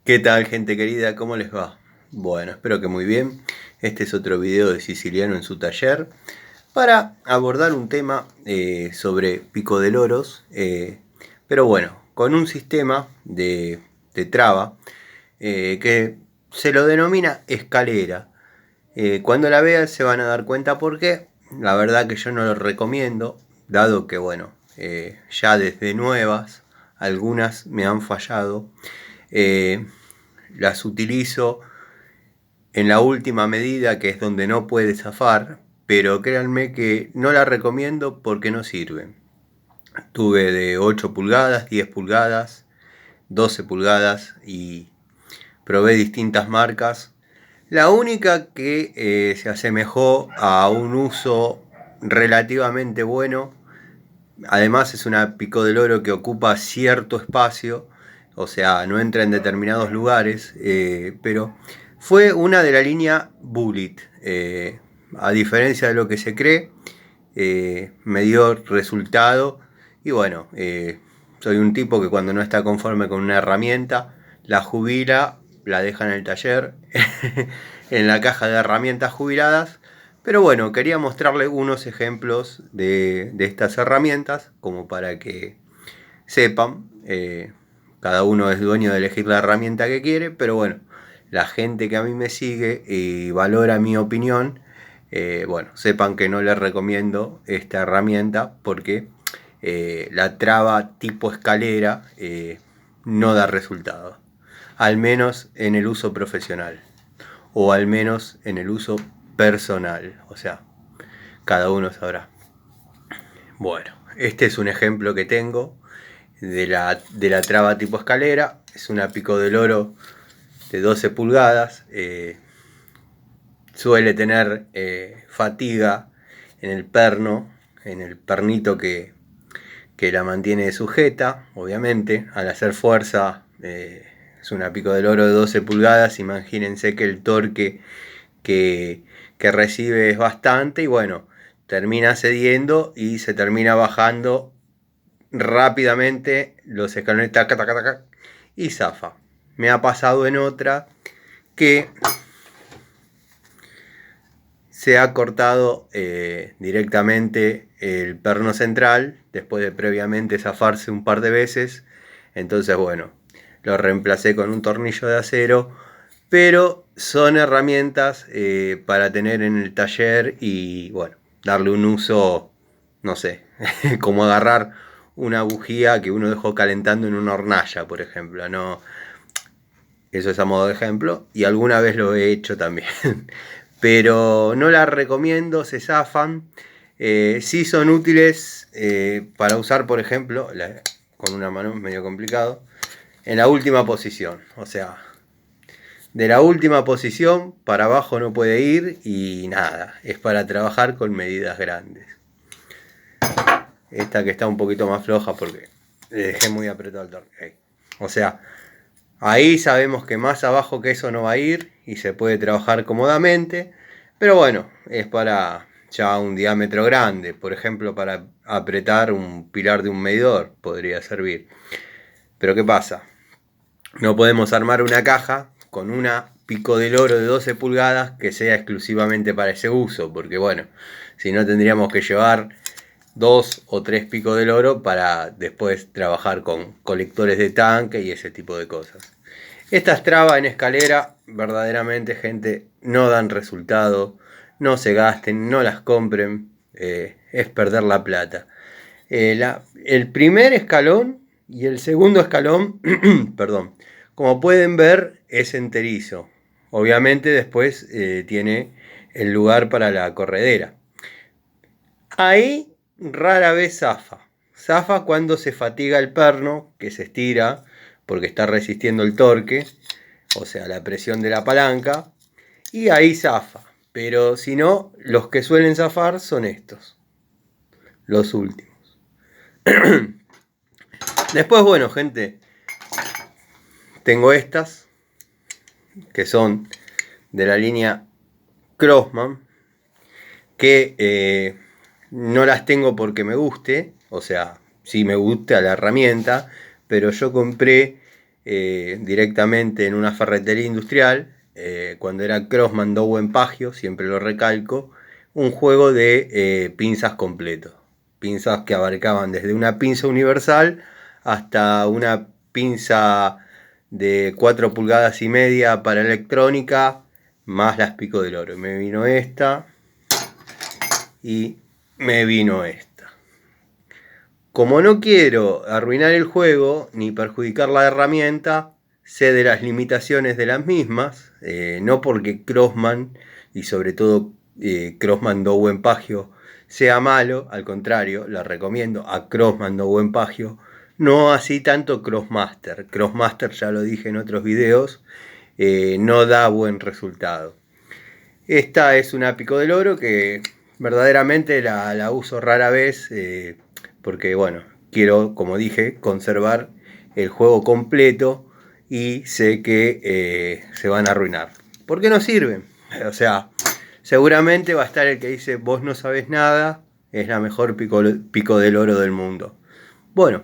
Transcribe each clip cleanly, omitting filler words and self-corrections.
¿Qué tal, gente querida? ¿Cómo les va? Bueno, espero que muy bien. Este es otro video de Siciliano en su taller para abordar un tema sobre pico de loros, pero bueno, con un sistema de traba que se lo denomina escalera. Cuando la vean se van a dar cuenta por qué. La verdad que yo no lo recomiendo, dado que bueno, ya desde nuevas algunas me han fallado. Eh, las utilizo en la última medida, que es donde no puede zafar, pero créanme que no la recomiendo porque no sirven. Tuve de 8 pulgadas, 10 pulgadas, 12 pulgadas y probé distintas marcas. La única que se asemejó a un uso relativamente bueno, además es una pico del oro que ocupa cierto espacio, o sea, no entra en determinados lugares, pero fue una de la línea Bullet. A diferencia de lo que se cree, me dio resultado y bueno, soy un tipo que cuando no está conforme con una herramienta, la jubila, la deja en el taller, en la caja de herramientas jubiladas. Pero bueno, quería mostrarle unos ejemplos de estas herramientas como para que sepan. Cada uno es dueño de elegir la herramienta que quiere, pero bueno, la gente que a mí me sigue y valora mi opinión, bueno, sepan que no les recomiendo esta herramienta porque la traba tipo escalera no da resultado, al menos en el uso profesional o al menos en el uso personal, o sea, cada uno sabrá. Bueno, este es un ejemplo que tengo de la traba tipo escalera. Es una pico del oro de 12 pulgadas. Suele tener fatiga en el perno, en el pernito que la mantiene sujeta, obviamente. Al hacer fuerza, es una pico del oro de 12 pulgadas. Imagínense que el torque que, que recibe es bastante y bueno, termina cediendo y se termina bajando rápidamente los escalones, taca, taca, taca, y zafa. Me ha pasado en otra que se ha cortado directamente el perno central después de previamente zafarse un par de veces. Entonces, bueno, lo reemplacé con un tornillo de acero, pero son herramientas para tener en el taller y, bueno, darle un uso, no sé, como agarrar una bujía que uno dejó calentando en una hornalla, por ejemplo. No, eso es a modo de ejemplo y alguna vez lo he hecho también. Pero no la recomiendo, se zafan. Sí son útiles para usar, por ejemplo, con una mano medio complicado, en la última posición. O sea, de la última posición para abajo no puede ir y nada, es para trabajar con medidas grandes. Esta que está un poquito más floja porque le dejé muy apretado el torque. O sea, ahí sabemos que más abajo que eso no va a ir y se puede trabajar cómodamente. Pero bueno, es para ya un diámetro grande. Por ejemplo, para apretar un pilar de un medidor podría servir. Pero ¿qué pasa? No podemos armar una caja con una pico del oro de 12 pulgadas que sea exclusivamente para ese uso. Porque bueno, si no tendríamos que llevar 2 o 3 picos del oro para después trabajar con colectores de tanque y ese tipo de cosas. Estas trabas en escalera, verdaderamente, gente, no dan resultado. No se gasten, no las compren. Es perder la plata. El primer escalón y el segundo escalón, perdón, como pueden ver, es enterizo. Obviamente después tiene el lugar para la corredera. Ahí rara vez zafa. Zafa cuando se fatiga el perno, que se estira porque está resistiendo el torque, o sea, la presión de la palanca, y ahí zafa. Pero si no, los que suelen zafar son estos, los últimos. Después, bueno, gente, tengo estas, que son de la línea Crossman, que no las tengo porque me guste, o sea, sí me gusta la herramienta, pero yo compré directamente en una ferretería industrial, cuando era Crossman Dowen Pagio, siempre lo recalco, un juego de pinzas completo. Pinzas que abarcaban desde una pinza universal hasta una pinza de 4 pulgadas y media para electrónica, más las Pico del Oro. Me vino esta y me vino esta. Como no quiero arruinar el juego ni perjudicar la herramienta, sé de las limitaciones de las mismas, no porque Crossman y sobre todo Crossman Dowen Pagio sea malo, al contrario, la recomiendo a Crossman Dowen Pagio, no así tanto Crossmaster. Crossmaster, ya lo dije en otros videos, no da buen resultado. Esta es una Pico del Oro que verdaderamente la uso rara vez, porque bueno, quiero, como dije, conservar el juego completo y sé que se van a arruinar. ¿Por qué no sirven? O sea, seguramente va a estar el que dice, vos no sabés nada, es la mejor pico del oro del mundo. Bueno,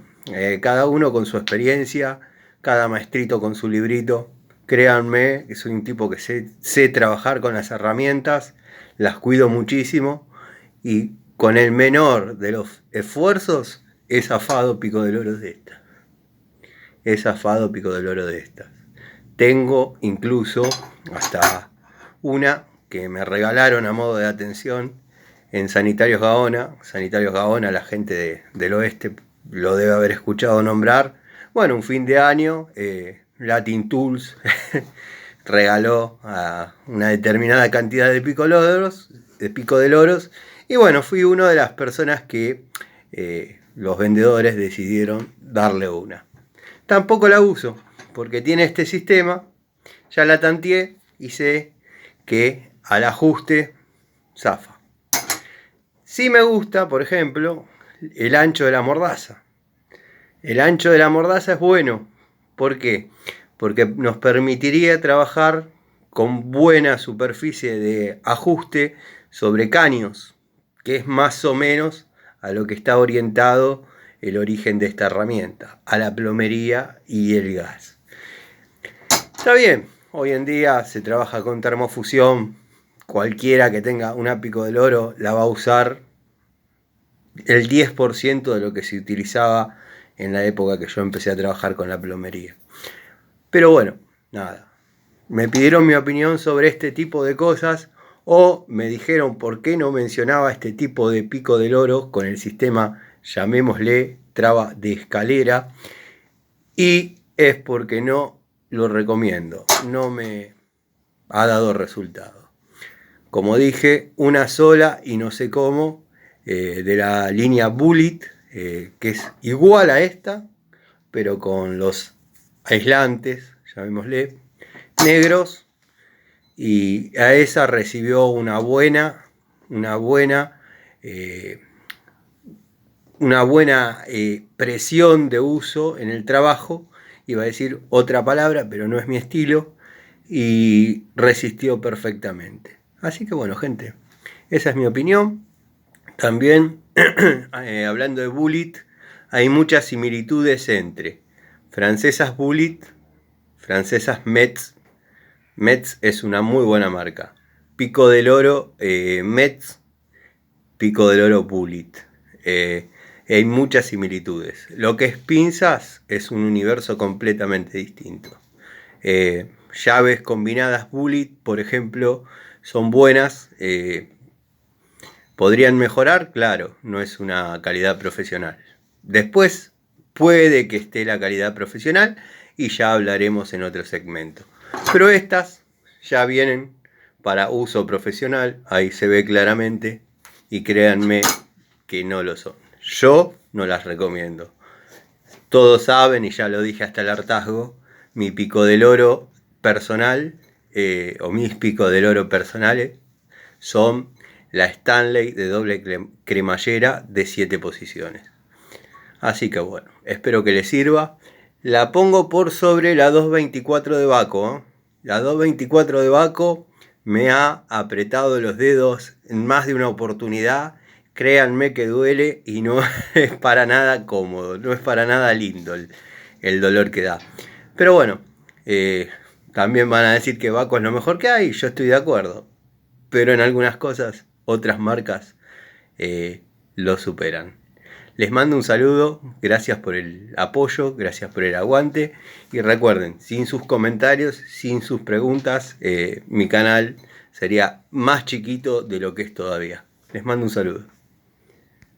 cada uno con su experiencia, cada maestrito con su librito. Créanme que soy un tipo que sé trabajar con las herramientas, las cuido muchísimo y con el menor de los esfuerzos he zafado Pico del Oro de estas. He zafado Pico del Oro de estas. Tengo incluso hasta una que me regalaron a modo de atención en Sanitarios Gaona. Sanitarios Gaona, la gente del oeste lo debe haber escuchado nombrar. Bueno, un fin de año, Latin Tools regaló a una determinada cantidad de Pico del Oros. Y bueno, fui una de las personas que los vendedores decidieron darle una. Tampoco la uso, porque tiene este sistema, ya la tanteé y sé que al ajuste zafa. Sí me gusta, por ejemplo, el ancho de la mordaza. El ancho de la mordaza es bueno. ¿Por qué? Porque nos permitiría trabajar con buena superficie de ajuste sobre caños, que es más o menos a lo que está orientado el origen de esta herramienta, a la plomería y el gas. Está bien, hoy en día se trabaja con termofusión, cualquiera que tenga una Pico del Oro la va a usar el 10% de lo que se utilizaba en la época que yo empecé a trabajar con la plomería. Pero bueno, nada. Me pidieron mi opinión sobre este tipo de cosas o me dijeron por qué no mencionaba este tipo de Pico del Oro con el sistema, llamémosle, traba de escalera. Y es porque no lo recomiendo. No me ha dado resultado. Como dije, una sola y no sé cómo, de la línea Bullet, que es igual a esta, pero con los aislantes, llamémosle, negros, y a esa recibió una buena presión de uso en el trabajo. Iba a decir otra palabra, pero no es mi estilo, y resistió perfectamente. Así que bueno, gente, esa es mi opinión. También, hablando de Bullet, hay muchas similitudes entre francesas Bullet, francesas Metz. Metz es una muy buena marca. Pico del Oro Metz, Pico del Oro Bullet. Hay muchas similitudes. Lo que es pinzas es un universo completamente distinto. Llaves combinadas Bullet, por ejemplo, son buenas. ¿Podrían mejorar? Claro, no es una calidad profesional. Después puede que esté la calidad profesional y ya hablaremos en otro segmento. Pero estas ya vienen para uso profesional, ahí se ve claramente, y créanme que no lo son. Yo no las recomiendo. Todos saben, y ya lo dije hasta el hartazgo, mi Pico del Oro personal, o mis Picos del Oro personales, son la Stanley de doble cremallera de 7 posiciones. Así que bueno, espero que les sirva. La pongo por sobre la 224 de Baco. La 224 de Baco me ha apretado los dedos en más de una oportunidad. Créanme que duele y no es para nada cómodo, no es para nada lindo el dolor que da. Pero bueno, también van a decir que Baco es lo mejor que hay, yo estoy de acuerdo. Pero en algunas cosas, otras marcas lo superan. Les mando un saludo, gracias por el apoyo, gracias por el aguante. Y recuerden, sin sus comentarios, sin sus preguntas, mi canal sería más chiquito de lo que es todavía. Les mando un saludo.